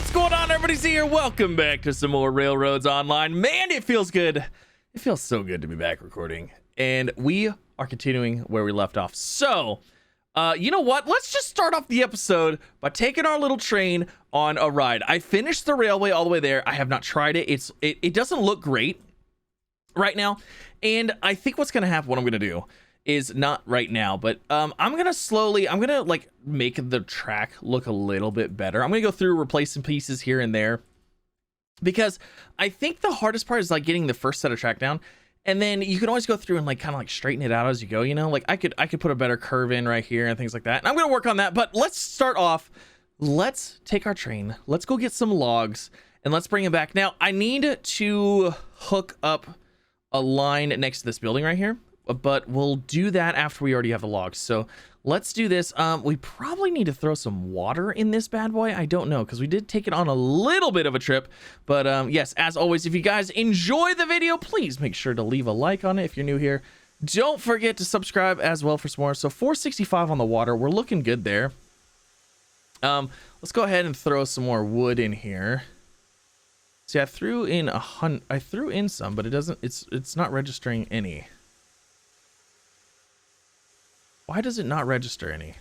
What's going on, everybody? Z here. Welcome back to some more Railroads Online. Man, it feels good. It feels so good to be back recording. And we are continuing where we left off. So, you know what? Let's just start off the episode by taking our little train on a ride. I finished the railway all the way there. I have not tried it. It doesn't look great right now. And I think what's going to happen, what I'm going to do, is not right now, but I'm gonna like make the track look a little bit better. I'm gonna go through, replace some pieces here and there, because I think the hardest part is like getting the first set of track down, and then you can always go through and like kind of like straighten it out as you go, you know. Like I could put a better curve in right here and things like that, and I'm gonna work on that. But let's start off. Let's take our train, let's go get some logs, and let's bring it back. Now I need to hook up a line next to this building right here, but we'll do that after we already have the logs. So let's do this. We probably need to throw some water in this bad boy. I don't know, because we did take it on a little bit of a trip. But yes, as always, if you guys enjoy the video, please make sure to leave a like on it if you're new here. Don't forget to subscribe as well for some more. So 465 on the water, we're looking good there. Let's go ahead and throw some more wood in here. See, I threw in some, but it's not registering any. Why does it not register any?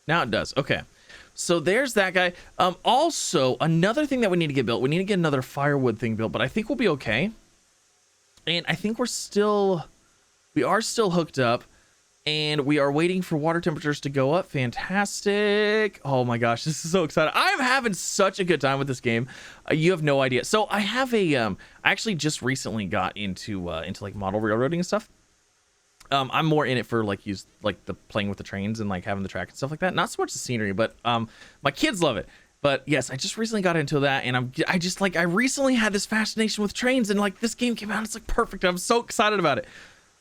Now it does. Okay, so there's that guy. Also, another thing that we need to get built, we need to get another firewood thing built, but I think we'll be okay. And I think we are still hooked up, and we are waiting for water temperatures to go up. Fantastic. Oh my gosh, this is so exciting. I'm having such a good time with this game. You have no idea. So I have I actually just recently got into like model railroading and stuff. I'm more in it for like the playing with the trains and like having the track and stuff like that. Not so much the scenery, but my kids love it. But yes, I just recently got into that, and I recently had this fascination with trains, and like this game came out, it's like perfect. I'm so excited about it.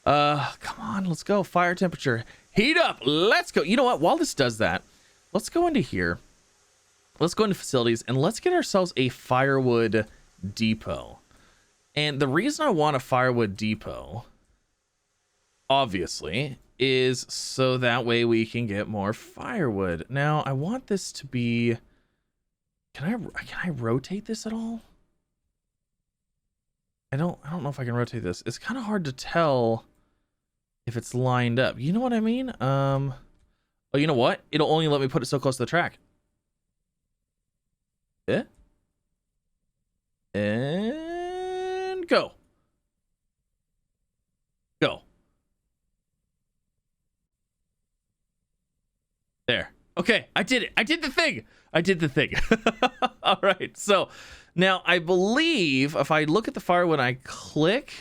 Come on, let's go. Fire temperature, heat up. Let's go. You know what? While this does that, let's go into here. Let's go into facilities and let's get ourselves a firewood depot. And the reason I want a firewood depot, obviously, is so that way we can get more firewood. Now I want this to be, can I rotate this at all? I don't know if I can rotate this. It's kind of hard to tell if it's lined up, you know what I mean? Oh, you know what, it'll only let me put it so close to the track. And go. There. Okay, I did it. I did the thing. All right, so now I believe if I look at the firewood, I click,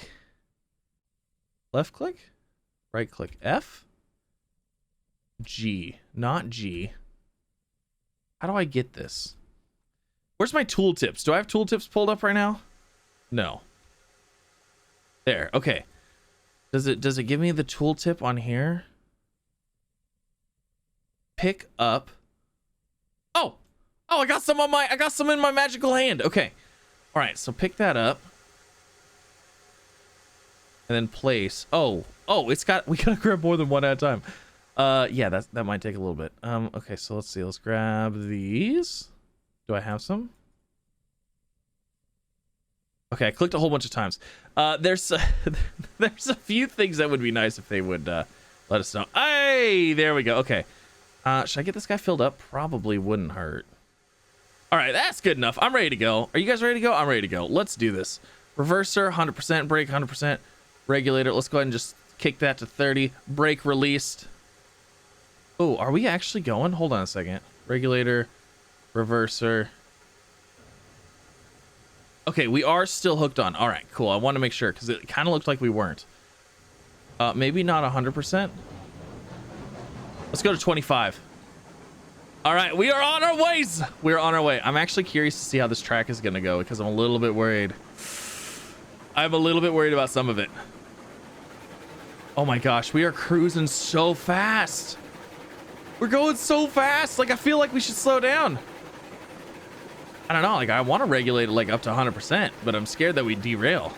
left click, right click, F, G, not G. How do I get this? Where's my tooltips? Do I have tooltips pulled up right now? No. There. Okay. Does it give me the tooltip on here? Pick up. Oh, I got some in my magical hand. Okay. All right, so pick that up. And then place. Oh, we gotta grab more than one at a time. Yeah, that might take a little bit. Okay, so let's see. Let's grab these. Do I have some? Okay, I clicked a whole bunch of times. There's a few things that would be nice if they would let us know. Hey, there we go. Okay. Should I get this guy filled up? Probably wouldn't hurt. All right, that's good enough. I'm ready to go. Are you guys ready to go? I'm ready to go. Let's do this. Reverser, 100%. Brake, 100%. Regulator. Let's go ahead and just kick that to 30. Brake released. Oh, are we actually going? Hold on a second. Regulator, reverser. Okay, we are still hooked on. All right, cool. I want to make sure because it kind of looked like we weren't. Maybe not 100%. Let's go to 25. All right, we are on our ways. We're on our way. I'm actually curious to see how this track is going to go because I'm a little bit worried. I'm a little bit worried about some of it. Oh my gosh, we are cruising so fast. We're going so fast. Like, I feel like we should slow down. I don't know. Like, I want to regulate it like up to 100%, but I'm scared that we derail.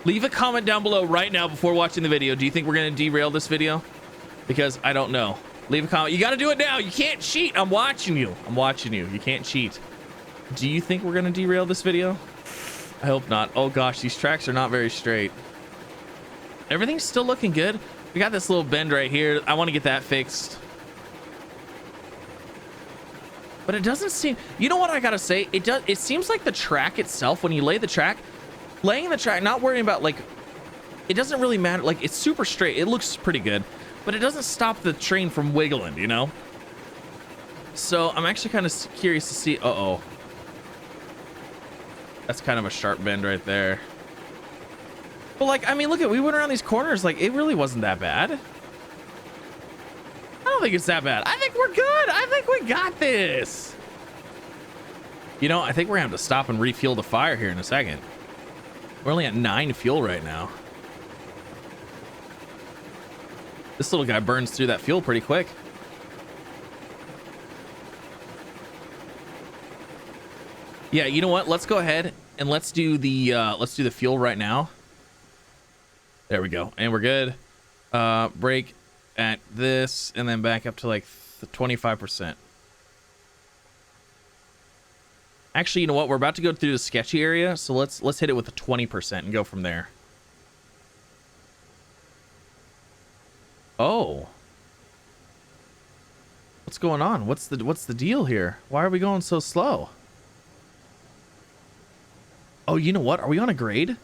Leave a comment down below right now before watching the video. Do you think we're going to derail this video? Because I don't know. Leave a comment. You got to do it now. You can't cheat. I'm watching you. I'm watching you. You can't cheat. Do you think we're going to derail this video? I hope not. Oh gosh, these tracks are not very straight. Everything's still looking good. We got this little bend right here. I want to get that fixed. But it doesn't seem, you know what I gotta say? It seems like the track itself, when you lay the track, laying the track, not worrying about like, it doesn't really matter. Like it's super straight. It looks pretty good, but it doesn't stop the train from wiggling, you know? So I'm actually kind of curious to see, uh-oh. That's kind of a sharp bend right there. But like, I mean, look at, we went around these corners, like it really wasn't that bad. I don't think it's that bad. I think we're good. I think we got this. You know, I think we're gonna have to stop and refuel the fire here in a second. We're only at 9 fuel right now. This little guy burns through that fuel pretty quick. Yeah, you know what? Let's go ahead and let's do the fuel right now. There we go. And we're good. Brake at this and then back up to like 25%. Actually, you know what? We're about to go through the sketchy area, so let's hit it with a 20% and go from there. Oh. What's going on? What's the deal here? Why are we going so slow? Oh, you know what? Are we on a grade?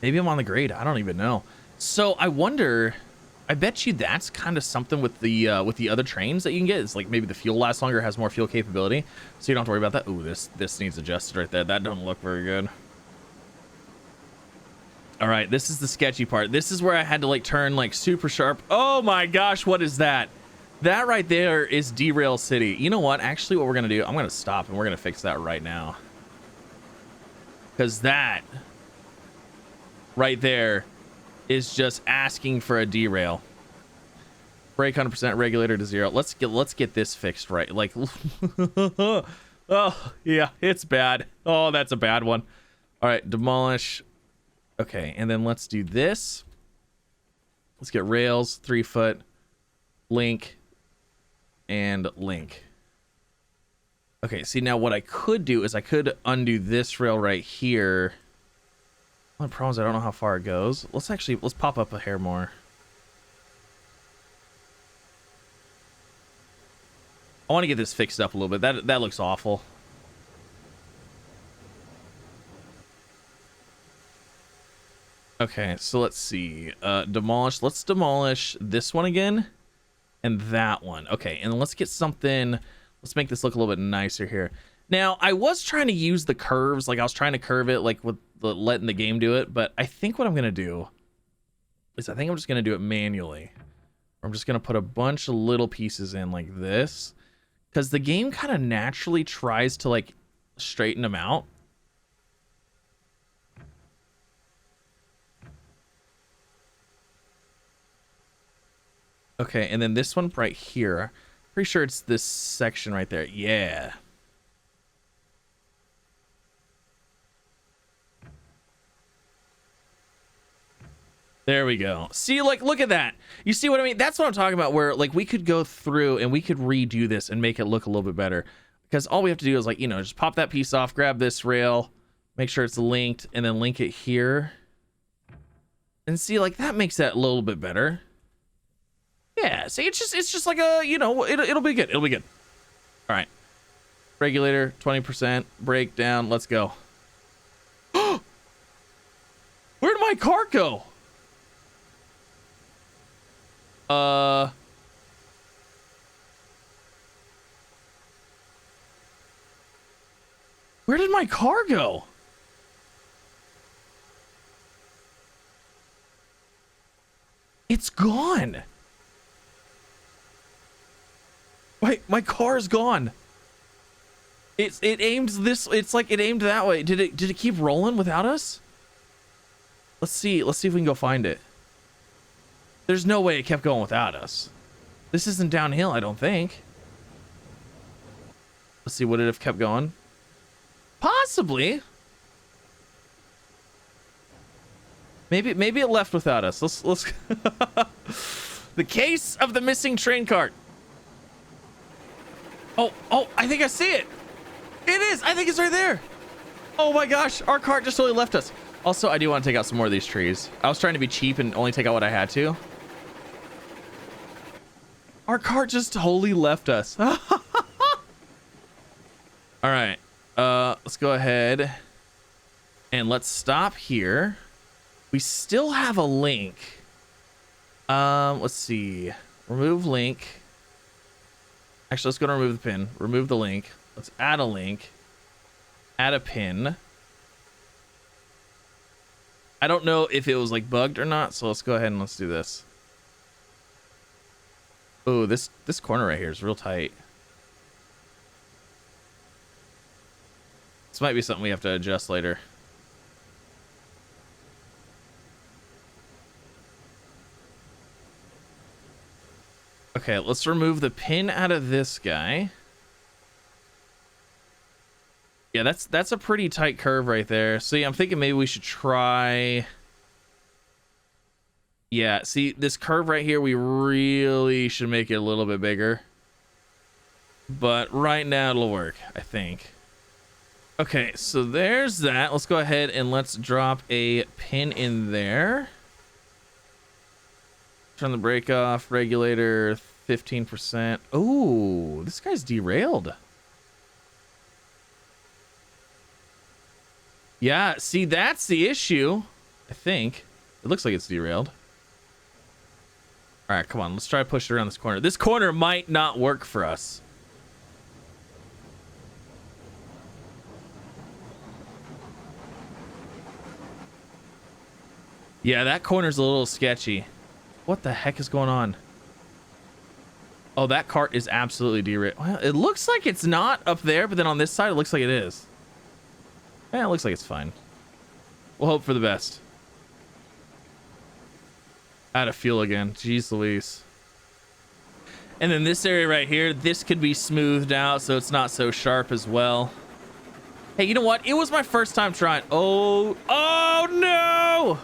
Maybe I'm on the grade. I don't even know. So I wonder, I bet you that's kind of something with the other trains that you can get. It's like maybe the fuel lasts longer, has more fuel capability, so you don't have to worry about that. Ooh, this needs adjusted right there. That don't look very good. All right, this is the sketchy part. This is where I had to like turn like super sharp. Oh my gosh, what is that? That right there is Derail City. You know what? Actually, what we're gonna do, I'm gonna stop and we're gonna fix that right now. Because that right there is just asking for a derail. Brake 100%, regulator to 0. Let's get this fixed right. Like, oh yeah, it's bad. Oh, that's a bad one. All right, demolish. Okay, and then let's do this. Let's get rails, 3 foot, link, and link. Okay, see now what I could do is I could undo this rail right here. The only problem is I don't know how far it goes. Let's pop up a hair more. I want to get this fixed up a little bit. That looks awful. Okay, so let's see. Demolish. Let's demolish this one again and that one. Okay, and let's get something. Let's make this look a little bit nicer here. Now, I was trying to use the curves, like I was trying to curve it like with letting the game do it, but I think what I'm going to do is I think I'm just going to do it manually. I'm just going to put a bunch of little pieces in like this because the game kind of naturally tries to like straighten them out. Okay, and then this one right here, pretty sure it's this section right there. Yeah. There we go. See, like, look at that. You see what I mean? That's what I'm talking about, where like we could go through and we could redo this and make it look a little bit better, because all we have to do is like, you know, just pop that piece off, grab this rail, make sure it's linked, and then link it here. And see, like, that makes that a little bit better. Yeah, see, it's just like a, you know, it'll be good. It'll be good. All right. Regulator, 20%, brake down. Let's go. Where'd my car go? Where did my car go? It's gone. Wait, my car is gone. It aimed this. It's like it aimed that way. Did it keep rolling without us? Let's see. Let's see if we can go find it. There's no way it kept going without us. This isn't downhill, I don't think. Let's see. Would it have kept going? Possibly. Maybe it left without us. Let's The case of the missing train cart. Oh, I think I see it. It is. I think it's right there. Oh my gosh, our cart just totally left us. Also, I do want to take out some more of these trees. I was trying to be cheap and only take out what I had to. Our cart just totally left us. All right, let's go ahead and let's stop here. We still have a link. Let's see. Remove link. Actually, let's go to remove the pin. Remove the link. Let's add a link. Add a pin. I don't know if it was like bugged or not, so let's go ahead and let's do this. Oh, this corner right here is real tight. This might be something we have to adjust later. Okay, let's remove the pin out of this guy. Yeah, that's a pretty tight curve right there. So yeah, I'm thinking maybe we should try. Yeah, see this curve right here, we really should make it a little bit bigger. But right now it'll work, I think. Okay, so there's that. Let's go ahead and let's drop a pin in there. Turn the brake off, regulator 15%. Oh, this guy's derailed. Yeah, see, that's the issue, I think. It looks like it's derailed. All right, come on, let's try to push it around this corner. This corner might not work for us. Yeah, that corner's a little sketchy. What the heck is going on? Oh, that cart is absolutely derailed. Well, it looks like it's not up there, but then on this side, it looks like it is. Yeah, it looks like it's fine. We'll hope for the best. Out of fuel again. Jeez Louise. And then this area right here, this could be smoothed out so it's not so sharp as well. Hey, you know what? It was my first time trying. Oh no!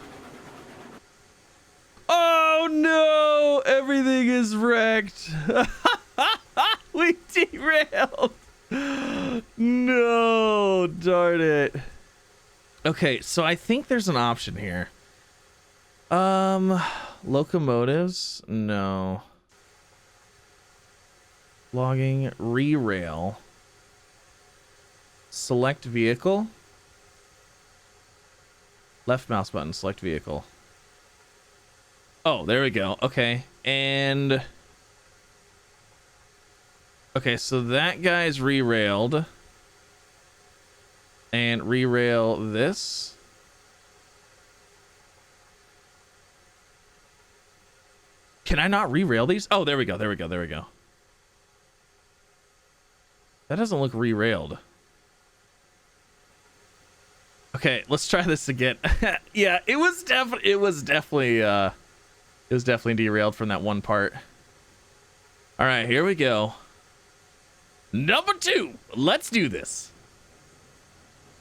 Oh no! Everything is wrecked. We derailed. No, darn it. Okay, so I think there's an option here. Locomotives? No. Logging, re-rail. Select vehicle. Left mouse button, select vehicle. Oh, there we go. Okay, and... Okay, so that guy's re-railed. And re-rail this. Can I not re-rail these? Oh, there we go, there we go, there we go. That doesn't look re-railed. Okay, let's try this again. Yeah, it was definitely derailed from that one part. All right, here we go. Number 2. Let's do this.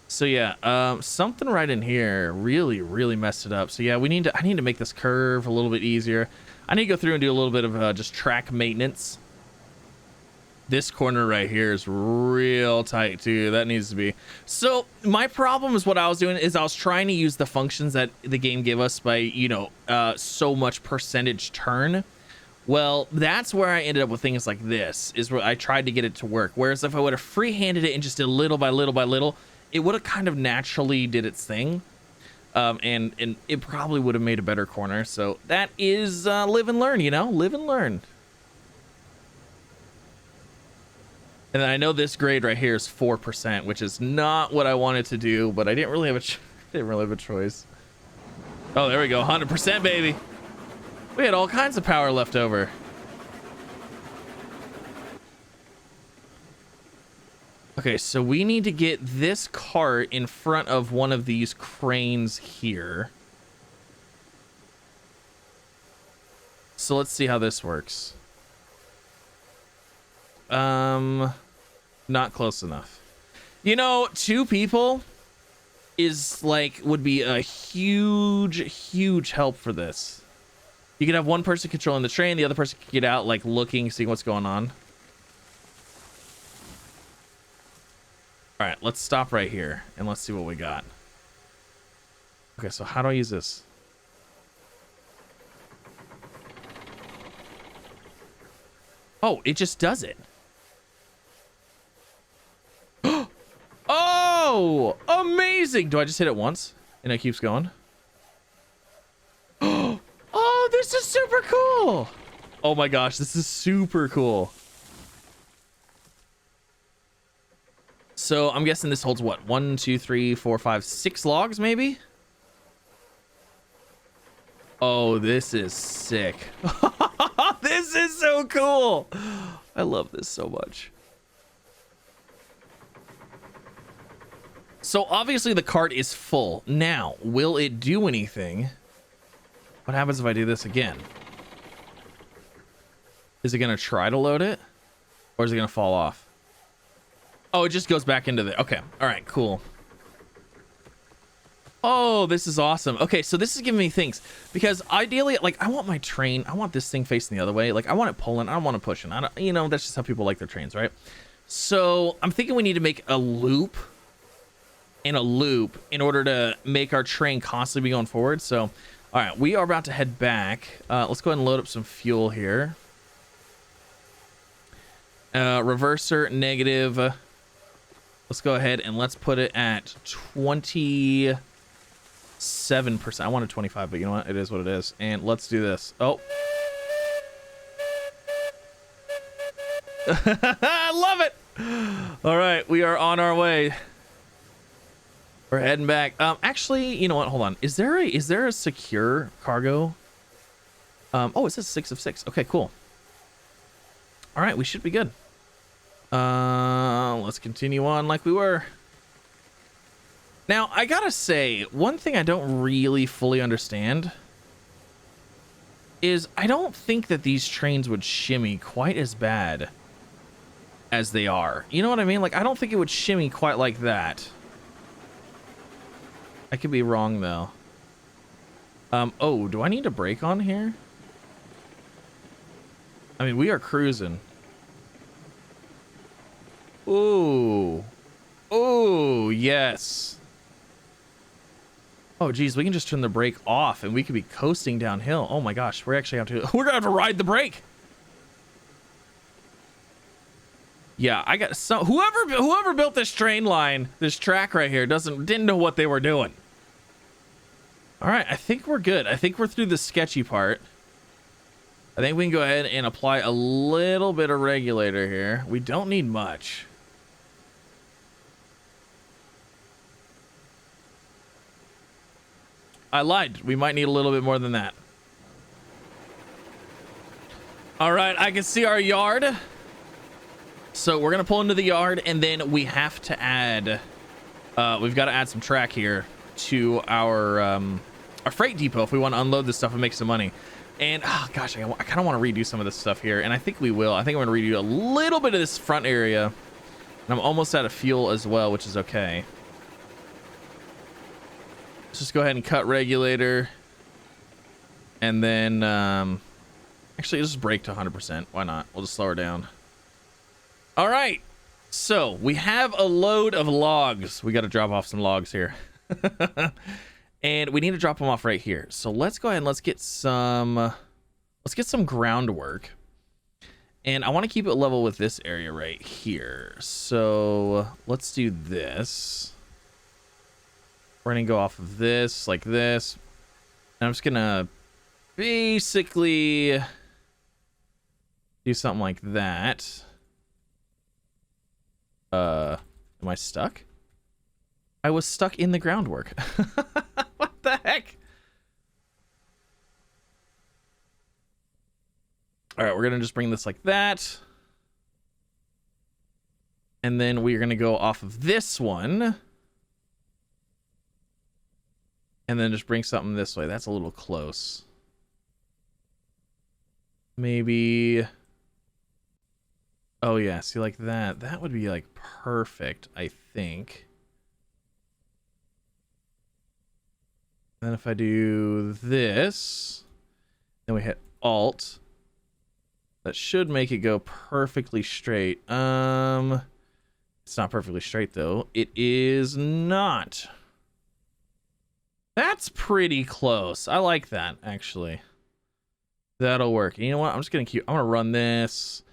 So yeah, something right in here really messed it up. So yeah, I need to make this curve a little bit easier. I need to go through and do a little bit of just track maintenance. This corner right here is real tight too. That needs to be. So my problem is what I was doing is I was trying to use the functions that the game gave us by, you know, so much percentage turn. Well, that's where I ended up with things like this, is where I tried to get it to work. Whereas if I would have free-handed it and just did little by little by little, it would have kind of naturally did its thing. And it probably would have made a better corner. So that is live and learn, you know? Live and learn. And then I know this grade right here is 4%, which is not what I wanted to do, but I didn't really have a choice. Oh, there we go. 100%, baby. We had all kinds of power left over. Okay, so we need to get this cart in front of one of these cranes here. So let's see how this works. Not close enough. You know, 2 people is like would be a huge help for this. You could have one person controlling the train, the other person can get out, like looking, seeing what's going on. All right, let's stop right here and let's see what we got. Okay, so how do I use this? Oh, it just does it. Oh, amazing. Do I just hit it once and it keeps going? Oh, this is super cool. Oh my gosh, this is super cool. So I'm guessing this holds what? 1, 2, 3, 4, 5, 6 logs maybe? Oh, this is sick. This is so cool. I love this so much. So obviously the cart is full. Now, will it do anything? What happens if I do this again? Is it going to try to load it? Or is it going to fall off? Oh, it just goes back into the... Okay. All right, cool. Oh, this is awesome. Okay, so this is giving me things. Because ideally, like, I want my train... I want this thing facing the other way. Like, I want it pulling. I don't want it pushing. I don't, you know, that's just how people like their trains, right? So, I'm thinking we need to make a loop and a loop in order to make our train constantly be going forward. So, all right, we are about to head back. Let's go ahead and load up some fuel here. Reverser, negative. Let's go ahead and let's put it at 27%. I wanted 25, but you know what? It is what it is. And let's do this. Oh. I love it. All right, we are on our way. We're heading back. Actually, you know what? Hold on. Is there a secure cargo? Oh, it says 6 of 6. Okay, cool. All right, we should be good. Let's continue on like we were. Now, I gotta say, one thing I don't really fully understand is I don't think that these trains would shimmy quite as bad as they are. You know what I mean? Like, I don't think it would shimmy quite like that. I could be wrong, though. Oh, do I need to brake on here? I mean, we are cruising. Ooh. Ooh, yes. Oh, geez, we can just turn the brake off and we could be coasting downhill. Oh my gosh, we're gonna have to ride the brake. Yeah, I got some whoever built this train line, this track right here didn't know what they were doing. All right, I think we're good. I think we're through the sketchy part. I think we can go ahead and apply a little bit of regulator here. We don't need much. I lied. We might need a little bit more than that. All right, I can see our yard. So we're gonna pull into the yard, and then we have to add. We've got to add some track here to our freight depot if we want to unload this stuff and make some money. And oh gosh, I kind of want to redo some of this stuff here, and I think we will. I think I'm gonna redo a little bit of this front area, and I'm almost out of fuel as well, which is okay. Let's just go ahead and cut regulator, and then actually just brake to 100%. Why not? We'll just slow her down. All right, so we have a load of logs. We got to drop off some logs here. And we need to drop them off right here. So let's go ahead and let's get some groundwork. And I want to keep it level with this area right here. So let's do this. We're going to go off of this like this. And I'm just going to basically do something like that. Am I stuck? I was stuck in the groundwork. What the heck? All right, we're gonna just bring this like that. And then we're gonna go off of this one. And then just bring something this way. That's a little close. Maybe... Oh yeah, see like that. That would be like perfect, I think. Then if I do this, Then we hit Alt. That should make it go perfectly straight. It's not perfectly straight though. It is not. That's pretty close. I like that actually. That'll work. You know what? I'm just gonna I'm gonna run this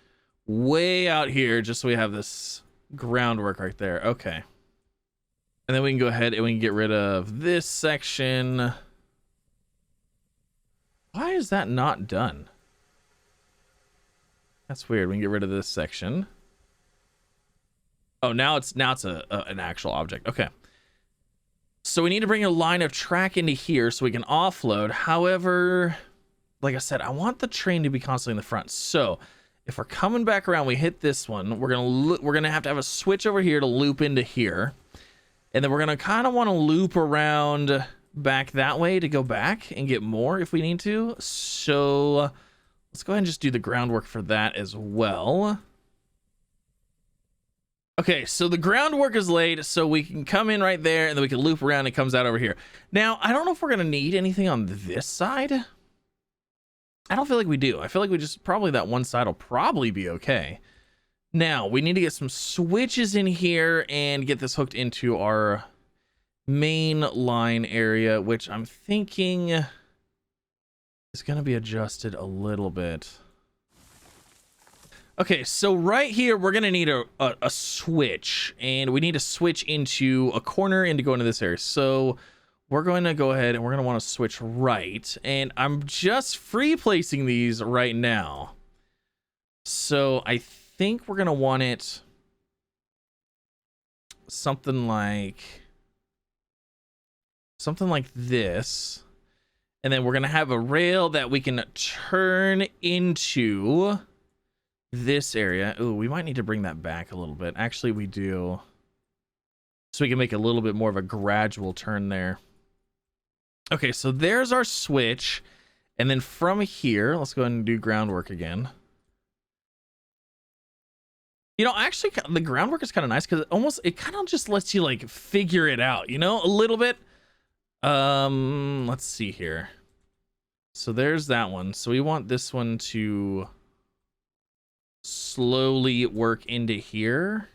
way out here just so we have this groundwork right there. Okay. And then we can go ahead and we can get rid of this section. Why is that not done? That's weird. We can get rid of this section. Oh, now it's an actual object. Okay. So we need to bring a line of track into here so we can offload. However, like I said, I want the train to be constantly in the front. So if we're coming back around, we hit this one. We're gonna have to have a switch over here to loop into here, and then we're gonna kind of want to loop around back that way to go back and get more if we need to. So let's go ahead and just do the groundwork for that as well. Okay, so the groundwork is laid, so we can come in right there, and then we can loop around and it comes out over here. Now, I don't know if we're gonna need anything on this side. I don't feel like we do. I feel like we just probably that one side will probably be okay. Now, we need to get some switches in here and get this hooked into our main line area, which I'm thinking is going to be adjusted a little bit. Okay, so right here, we're going to need a switch, and we need to switch into a corner and to go into this area. So we're going to go ahead and we're going to want to switch right, and I'm just free placing these right now. So I think we're going to want it something like this, and then we're going to have a rail that we can turn into this area. Ooh, we might need to bring that back a little bit. Actually, we do. So we can make a little bit more of a gradual turn there. Okay, so there's our switch. And then from here, let's go ahead and do groundwork again. You know, actually, the groundwork is kind of nice because it kind of just lets you like figure it out, you know, a little bit. Let's see here. So there's that one. So we want this one to slowly work into here.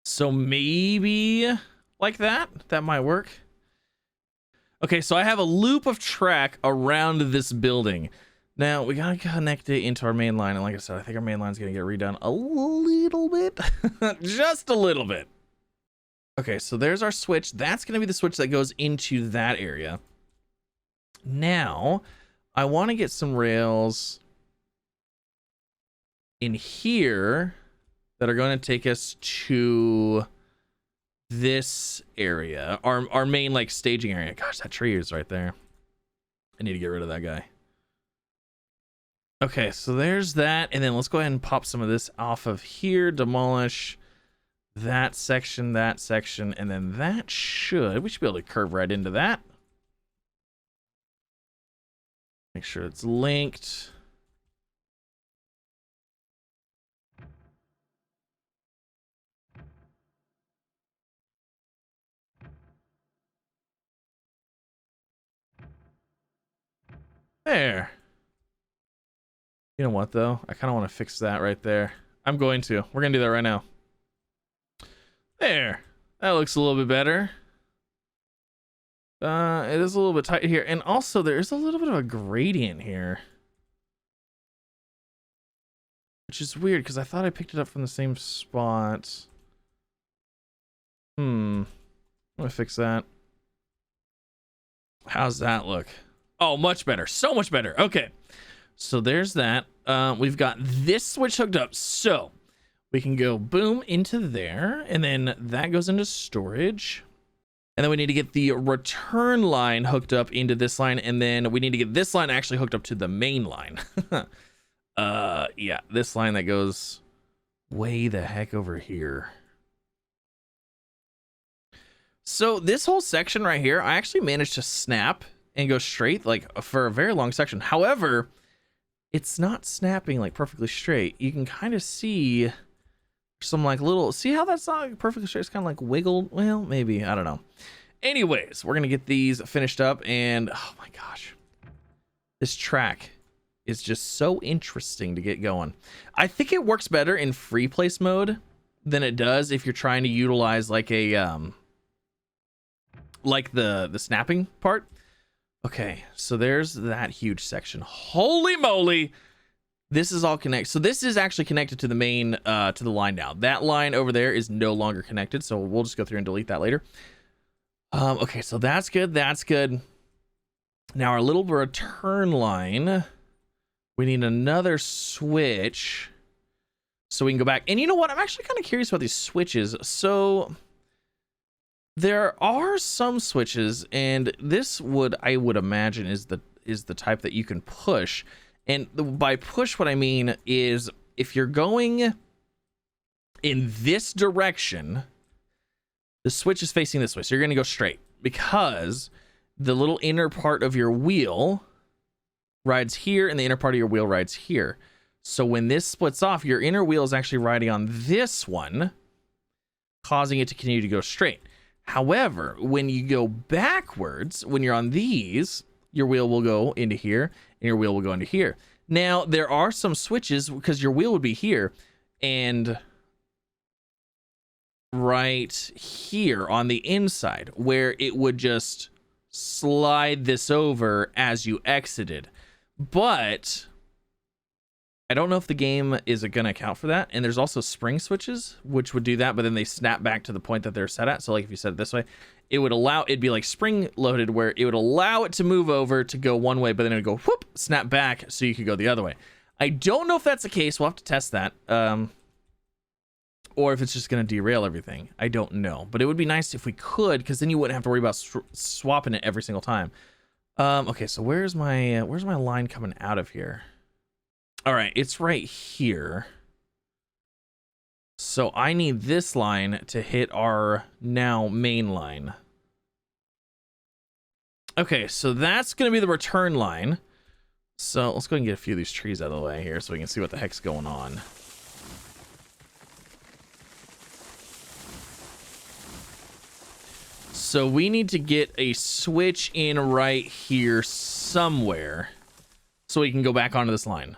So maybe like that might work. Okay, so I have a loop of track around this building. Now we gotta connect it into our main line, and like I said, I think our main line's gonna get redone a little bit. Just a little bit. Okay, so there's our switch. That's gonna be the switch that goes into that area. Now I want to get some rails in here that are going to take us to this area, our main like staging area. Gosh, that tree is right there. I need to get rid of that guy. Okay, so there's that, and then let's go ahead and pop some of this off of here, demolish that section, and then we should be able to curve right into that. Make sure it's linked. There. You know what, though? I kind of want to fix that right there. I'm going to. We're going to do that right now. There. That looks a little bit better. It is a little bit tight here. And also, there is a little bit of a gradient here. Which is weird, because I thought I picked it up from the same spot. I'm going to fix that. How's that look? Oh, much better. So much better. Okay. So there's that. We've got this switch hooked up. So we can go boom into there. And then that goes into storage. And then we need to get the return line hooked up into this line. And then we need to get this line actually hooked up to the main line. Yeah, this line that goes way the heck over here. So this whole section right here, I actually managed to snap and go straight like for a very long section. However, it's not snapping like perfectly straight. You can kind of see some like little, see how that's not perfectly straight? It's kind of like wiggled. Well, maybe, I don't know. anyways, we're gonna get these finished up, and oh my gosh, this track is just so interesting to get going. I think it works better in free place mode than it does if you're trying to utilize like a like the snapping part. Okay, so there's that huge section. Holy moly, this is all connected. So this is actually connected to the main to the line now. That line over there is no longer connected, so we'll just go through and delete that later. Okay, so that's good, that's good. Now our little return line, we need another switch so we can go back. And you know what? I'm actually kind of curious about these switches. So there are some switches, and this I would imagine is the type that you can push. And by push, what I mean is if you're going in this direction, the switch is facing this way. So you're going to go straight because the little inner part of your wheel rides here and the inner part of your wheel rides here. So when this splits off, your inner wheel is actually riding on this one, causing it to continue to go straight. However, when you go backwards, when you're on these, your wheel will go into here and your wheel will go into here. Now, there are some switches because your wheel would be here and right here on the inside where it would just slide this over as you exited. But I don't know if the game is going to account for that. And there's also spring switches, which would do that, but then they snap back to the point that they're set at. So like if you set it this way, it'd be like spring loaded where it would allow it to move over to go one way, but then it would go whoop, snap back so you could go the other way. I don't know if that's the case. We'll have to test that. Or if it's just going to derail everything. I don't know. But it would be nice if we could, because then you wouldn't have to worry about swapping it every single time. Okay, so where's my line coming out of here? All right, it's right here. So I need this line to hit our now main line. Okay, so that's going to be the return line. So let's go ahead and get a few of these trees out of the way here so we can see what the heck's going on. So we need to get a switch in right here somewhere so we can go back onto this line.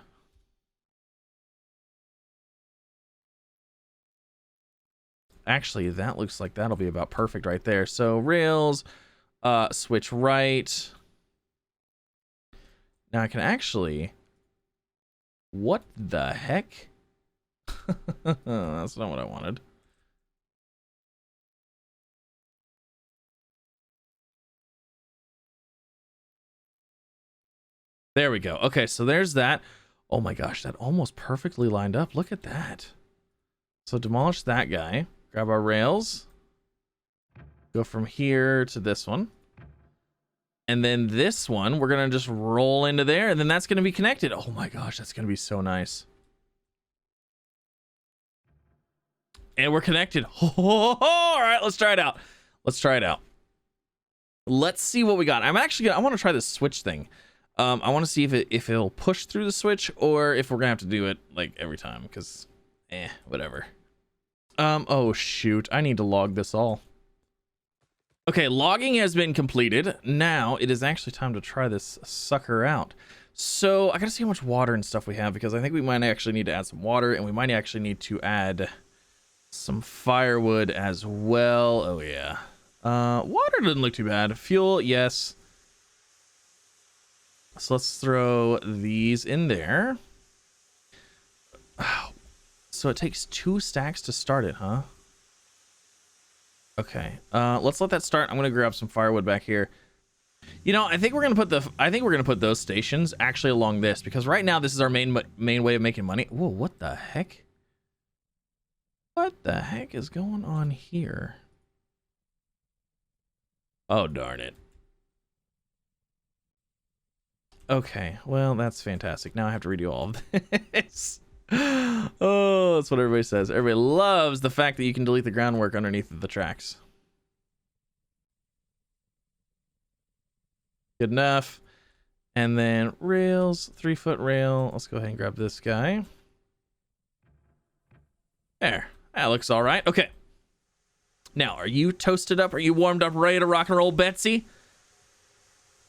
Actually, that looks like that'll be about perfect right there. So rails, switch right. Now I can actually... What the heck? That's not what I wanted. There we go. Okay, so there's that. Oh my gosh, that almost perfectly lined up. Look at that. So demolish that guy. Grab our rails. Go from here to this one. And then this one, we're going to just roll into there, and then that's going to be connected. Oh my gosh, that's going to be so nice. And we're connected. All right, let's try it out. Let's try it out. Let's see what we got. I want to try this switch thing. I want to see if it'll push through the switch or if we're gonna have to do it like every time, because whatever. Oh shoot, I need to log this all. Okay, logging has been completed. Now it is actually time to try this sucker out. So I gotta see how much water and stuff we have, because I think we might actually need to add some water, and we might actually need to add some firewood as well. Oh yeah. Water doesn't look too bad. Fuel, yes. So let's throw these in there. Oh, so it takes 2 stacks to start it, huh? Okay. Let's let that start. I'm gonna grab some firewood back here. You know, I think we're gonna put those stations actually along this, because right now this is our main way of making money. Whoa, what the heck? What the heck is going on here? Oh darn it. Okay, well, that's fantastic. Now I have to redo all of this. Oh, that's what everybody says. Everybody loves the fact that you can delete the groundwork underneath the tracks. Good enough. And then rails, 3-foot rail. Let's go ahead and grab this guy. There, that looks all right. Okay. Now, are you toasted up? Are you warmed up, ready to rock and roll, Betsy?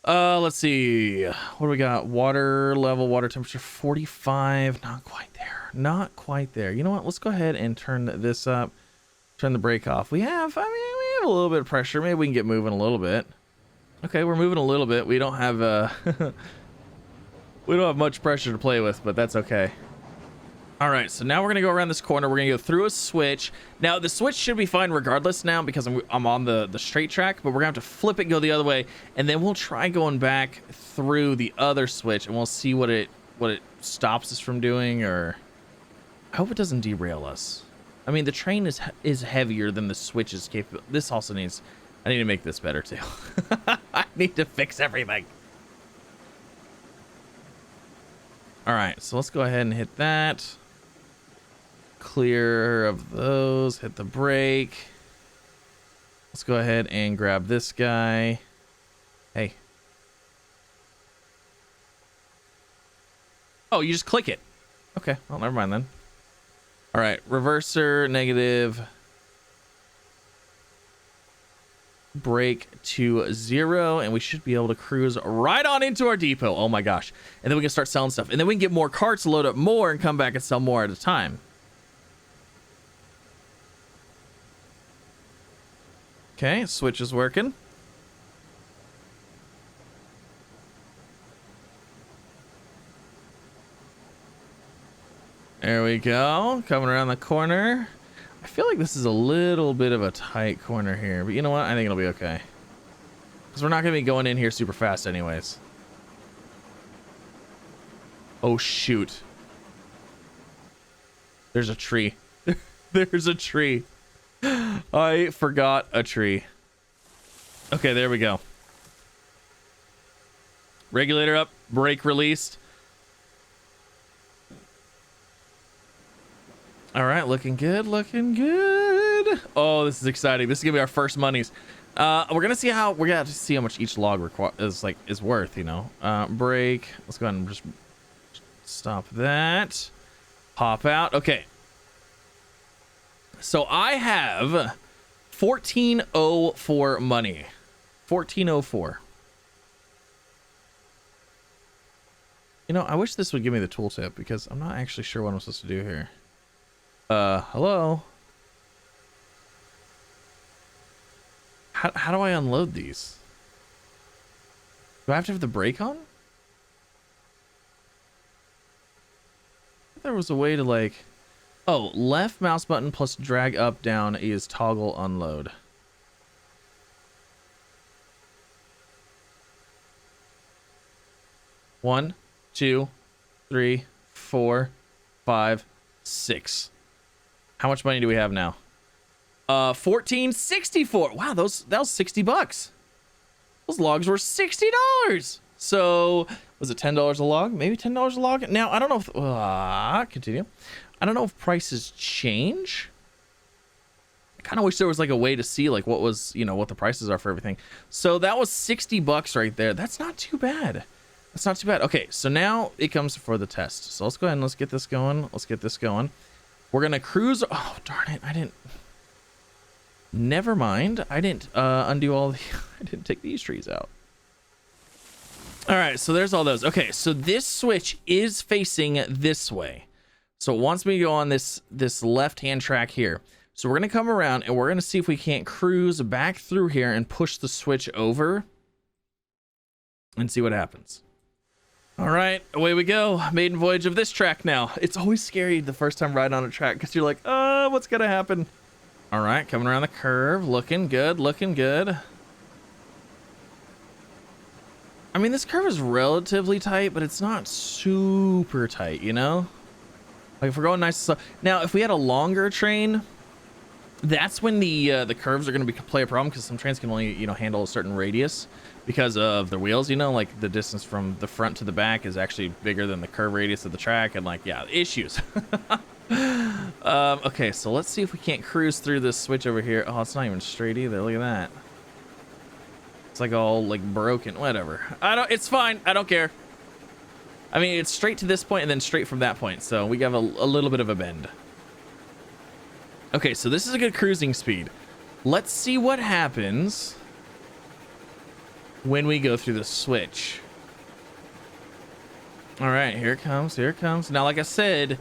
Let's see. What do we got? Water level, water temperature 45. Not quite there. Not quite there. You know what? Let's go ahead and turn this up. Turn the brake off. We have a little bit of pressure. Maybe we can get moving a little bit. Okay, we're moving a little bit. We don't have we don't have much pressure to play with, but that's okay. All right, so now we're gonna go around this corner. We're gonna go through a switch. Now the switch should be fine regardless now because I'm on the straight track, but we're gonna have to flip it, go the other way, and then we'll try going back through the other switch, and we'll see what it stops us from doing. Or I hope it doesn't derail us. I mean, the train is heavier than the switch is capable. This also needs. I need to make this better too. I need to fix everything. All right, so let's go ahead and hit that. Clear of those, hit the brake. Let's go ahead and grab this guy. Hey. Oh, you just click it. Okay, well, never mind then. All right, reverser, negative. Brake to 0, and we should be able to cruise right on into our depot. Oh my gosh. And then we can start selling stuff. And then we can get more carts, load up more, and come back and sell more at a time. Okay, switch is working. There we go. Coming around the corner. I feel like this is a little bit of a tight corner here, but you know what? I think it'll be okay. Because we're not going to be going in here super fast anyways. Oh, shoot. There's a tree. There's a tree. I forgot a tree. Okay, there we go. Regulator up, brake released. All right, looking good, looking good. Oh, this is exciting. This is gonna be our first monies. We're gonna see how much each log is worth. You know, brake. Let's go ahead and just stop that. Pop out. Okay. So I have 1404 money. 1404. You know, I wish this would give me the tooltip because I'm not actually sure what I'm supposed to do here. Hello? How do I unload these? Do I have to have the brake on? There was a way to like... Oh, left mouse button plus drag up down is toggle unload. One, 2, 3, 4, 5, 6. How much money do we have now? 1464. Wow, that was $60. Those logs were $60. So was it $10 a log? Maybe $10 a log. Now I don't know if continue. I don't know if prices change. I kind of wish there was like a way to see like what was, you know, what the prices are for everything. So that was $60 right there. That's not too bad. That's not too bad. Okay, so now it comes for the test. So let's go ahead and let's get this going. Let's get this going. We're gonna cruise. Oh darn it! I didn't. Never mind. I didn't undo all the. I didn't take these trees out. All right, so there's all those. Okay, so this switch is facing this way. So it wants me to go on this left-hand track here. So we're gonna come around and we're gonna see if we can't cruise back through here and push the switch over and see what happens. All right, away we go. Maiden voyage of this track now. It's always scary the first time riding on a track because you're like, what's gonna happen? All right, coming around the curve, looking good, looking good. I mean, this curve is relatively tight, but it's not super tight, you know? Like if we're going nice and slow. Now, if we had a longer train, that's when the curves are going to play a problem because some trains can only, you know, handle a certain radius because of the wheels, you know, like the distance from the front to the back is actually bigger than the curve radius of the track, and like, yeah, issues. Okay, so let's see if we can't cruise through this switch over here. Oh, it's not even straight either. Look at that. It's like all like broken, whatever. It's fine. I don't care. I mean, it's straight to this point and then straight from that point. So we have a little bit of a bend. Okay, so this is a good cruising speed. Let's see what happens when we go through the switch. All right, here it comes. Here it comes. Now, like I said,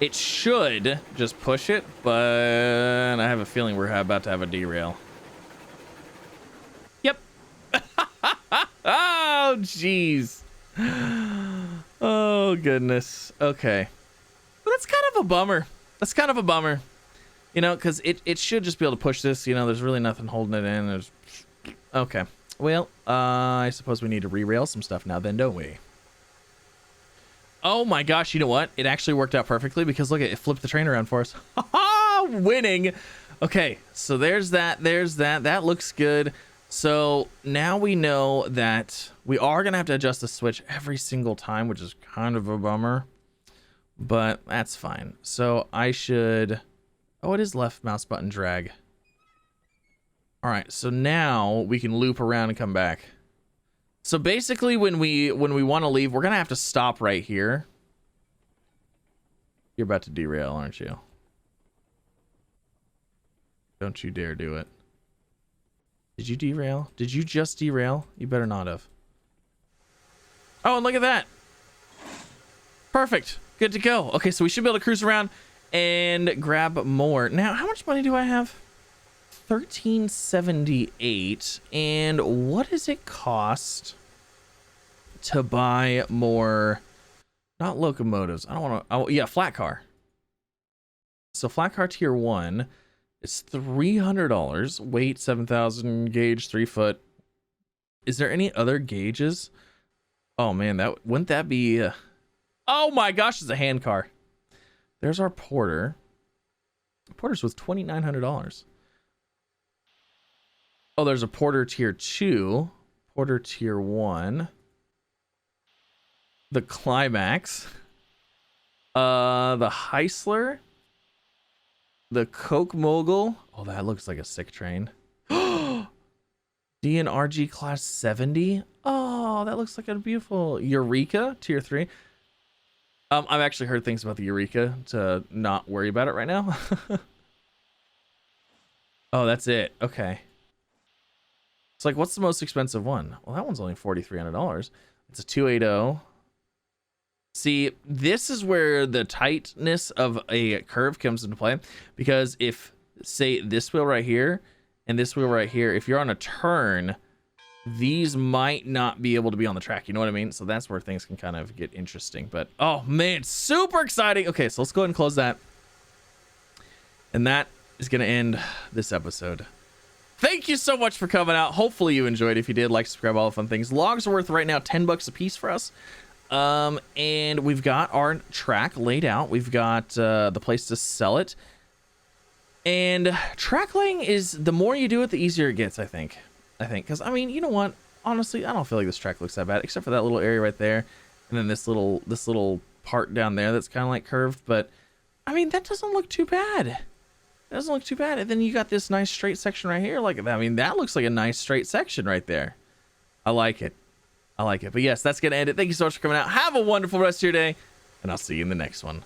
it should just push it, but I have a feeling we're about to have a derail. Yep. Oh, jeez. Oh, goodness. Okay. Well, that's kind of a bummer. That's kind of a bummer. You know, because it should just be able to push this. You know, there's really nothing holding it in. There's... Okay. Well, I suppose we need to re-rail some stuff now then, don't we? Oh my gosh, you know what? It actually worked out perfectly because look, it flipped the train around for us. Winning. Okay, so there's that. There's that. That looks good. So now we know that we are going to have to adjust the switch every single time, which is kind of a bummer. But that's fine. So I should... Oh, it is left mouse button drag. All right, so now we can loop around and come back. So basically when we want to leave, we're going to have to stop right here. You're about to derail, aren't you? Don't you dare do it. Did you derail? Did you just derail? You better not have. Oh, and look at that. Perfect. Good to go. Okay, so we should be able to cruise around and grab more. Now, how much money do I have? $13.78. And what does it cost to buy more? Not locomotives. I don't want to. Oh, yeah, flat car. So flat car tier 1 is $300. Weight 7,000. Gauge 3 foot. Is there any other gauges? Oh man, that wouldn't that be? Oh my gosh, it's a hand car. There's our porter. Porter's with $2,900. Oh, there's a porter tier 2, porter tier 1, the climax, the Heisler, the Coke Mogul. Oh, that looks like a sick train. DNRG class 70. Oh, that looks like a beautiful Eureka tier 3. I've actually heard things about the Eureka to not worry about it right now. Oh, that's it. Okay. It's like, what's the most expensive one? Well, that one's only $4,300. It's a 280. See, this is where the tightness of a curve comes into play. Because if, say, this wheel right here and this wheel right here, if you're on a turn, these might not be able to be on the track. You know what I mean? So that's where things can kind of get interesting. But, oh, man, super exciting. Okay, so let's go ahead and close that. And that is going to end this episode. Thank you so much for coming out. Hopefully you enjoyed. If you did, like, subscribe, all the fun things. Logs are worth right now $10 a piece for us. And we've got our track laid out. We've got the place to sell it. And track laying is, the more you do it, the easier it gets, I think. Because, I mean, you know what? Honestly, I don't feel like this track looks that bad, except for that little area right there. And then this little part down there that's kind of like curved. But, I mean, that doesn't look too bad. It doesn't look too bad. And then you got this nice straight section right here. Like, I mean, that looks like a nice straight section right there. I like it. I like it. But yes, that's going to end it. Thank you so much for coming out. Have a wonderful rest of your day. And I'll see you in the next one.